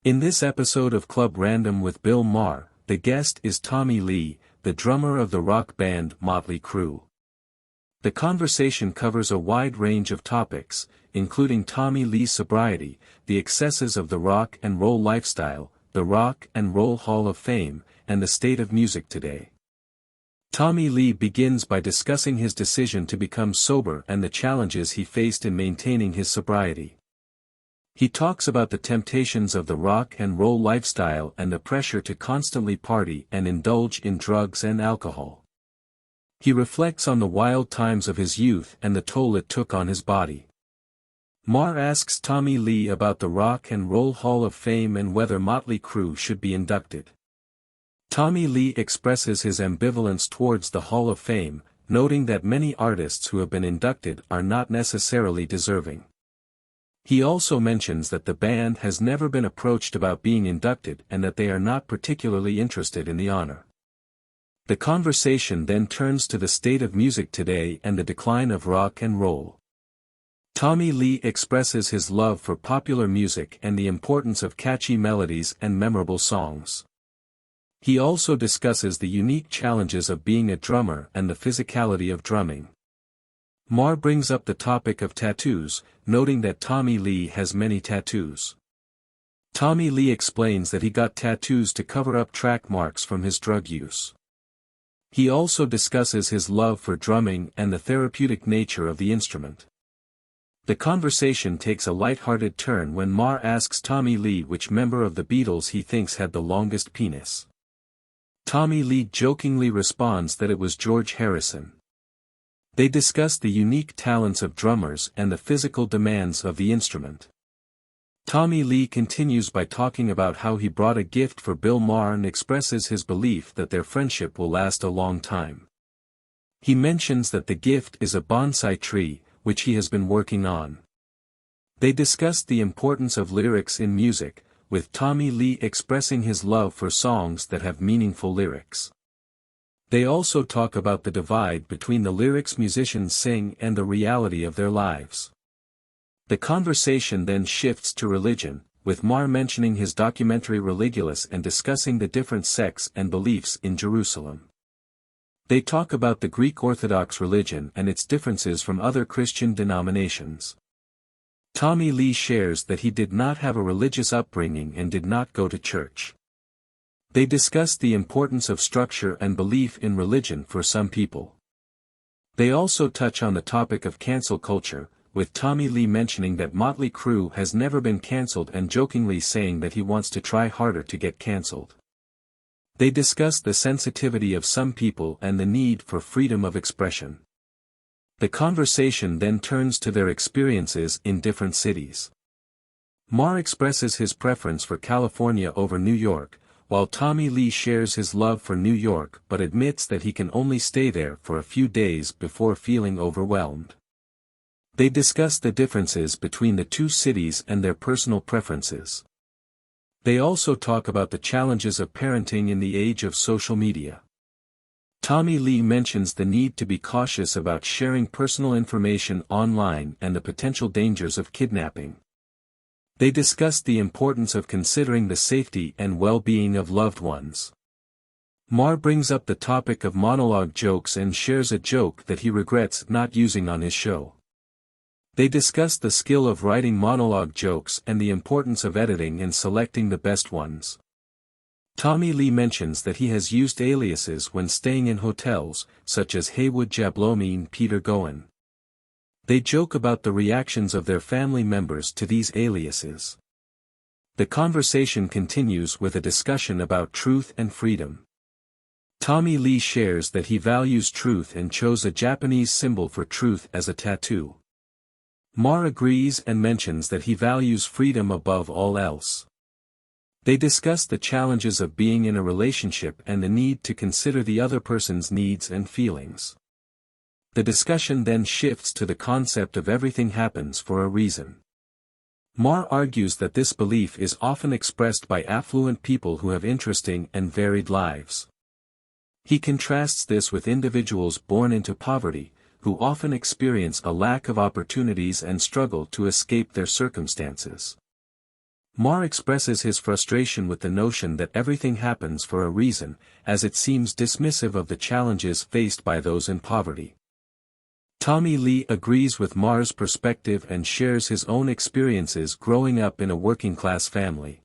In this episode of Club Random with Bill Maher, the guest is Tommy Lee, the drummer of the rock band Mötley Crüe. The conversation covers a wide range of topics, including Tommy Lee's sobriety, the excesses of the rock and roll lifestyle, the Rock and Roll Hall of Fame, and the state of music today. Tommy Lee begins by discussing his decision to become sober and the challenges he faced in maintaining his sobriety. He talks about the temptations of the rock and roll lifestyle and the pressure to constantly party and indulge in drugs and alcohol. He reflects on the wild times of his youth and the toll it took on his body. Maher asks Tommy Lee about the Rock and Roll Hall of Fame and whether Mötley Crüe should be inducted. Tommy Lee expresses his ambivalence towards the Hall of Fame, noting that many artists who have been inducted are not necessarily deserving. He also mentions that the band has never been approached about being inducted and that they are not particularly interested in the honor. The conversation then turns to the state of music today and the decline of rock and roll. Tommy Lee expresses his love for popular music and the importance of catchy melodies and memorable songs. He also discusses the unique challenges of being a drummer and the physicality of drumming. Maher brings up the topic of tattoos, noting that Tommy Lee has many tattoos. Tommy Lee explains that he got tattoos to cover up track marks from his drug use. He also discusses his love for drumming and the therapeutic nature of the instrument. The conversation takes a light-hearted turn when Maher asks Tommy Lee which member of the Beatles he thinks had the longest penis. Tommy Lee jokingly responds that it was George Harrison. They discuss the unique talents of drummers and the physical demands of the instrument. Tommy Lee continues by talking about how he brought a gift for Bill Maher and expresses his belief that their friendship will last a long time. He mentions that the gift is a bonsai tree, which he has been working on. They discussed the importance of lyrics in music, with Tommy Lee expressing his love for songs that have meaningful lyrics. They also talk about the divide between the lyrics musicians sing and the reality of their lives. The conversation then shifts to religion, with Maher mentioning his documentary Religulous and discussing the different sects and beliefs in Jerusalem. They talk about the Greek Orthodox religion and its differences from other Christian denominations. Tommy Lee shares that he did not have a religious upbringing and did not go to church. They discuss the importance of structure and belief in religion for some people. They also touch on the topic of cancel culture, with Tommy Lee mentioning that Mötley Crüe has never been cancelled and jokingly saying that he wants to try harder to get cancelled. They discuss the sensitivity of some people and the need for freedom of expression. The conversation then turns to their experiences in different cities. Maher expresses his preference for California over New York, while Tommy Lee shares his love for New York but admits that he can only stay there for a few days before feeling overwhelmed. They discuss the differences between the two cities and their personal preferences. They also talk about the challenges of parenting in the age of social media. Tommy Lee mentions the need to be cautious about sharing personal information online and the potential dangers of kidnapping. They discussed the importance of considering the safety and well-being of loved ones. Maher brings up the topic of monologue jokes and shares a joke that he regrets not using on his show. They discuss the skill of writing monologue jokes and the importance of editing and selecting the best ones. Tommy Lee mentions that he has used aliases when staying in hotels, such as Haywood Jablomi Peter Goen. They joke about the reactions of their family members to these aliases. The conversation continues with a discussion about truth and freedom. Tommy Lee shares that he values truth and chose a Japanese symbol for truth as a tattoo. Maher agrees and mentions that he values freedom above all else. They discuss the challenges of being in a relationship and the need to consider the other person's needs and feelings. The discussion then shifts to the concept of everything happens for a reason. Maher argues that this belief is often expressed by affluent people who have interesting and varied lives. He contrasts this with individuals born into poverty, who often experience a lack of opportunities and struggle to escape their circumstances. Maher expresses his frustration with the notion that everything happens for a reason, as it seems dismissive of the challenges faced by those in poverty. Tommy Lee agrees with Maher's perspective and shares his own experiences growing up in a working-class family.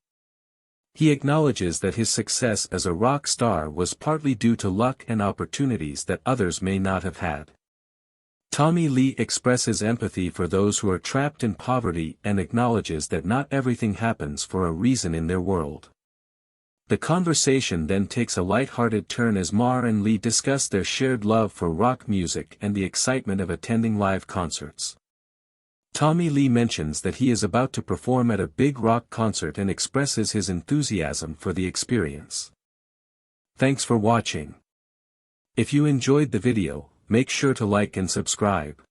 He acknowledges that his success as a rock star was partly due to luck and opportunities that others may not have had. Tommy Lee expresses empathy for those who are trapped in poverty and acknowledges that not everything happens for a reason in their world. The conversation then takes a light-hearted turn as Maher and Lee discuss their shared love for rock music and the excitement of attending live concerts. Tommy Lee mentions that he is about to perform at a big rock concert and expresses his enthusiasm for the experience. Thanks for watching. If you enjoyed the video, make sure to like and subscribe.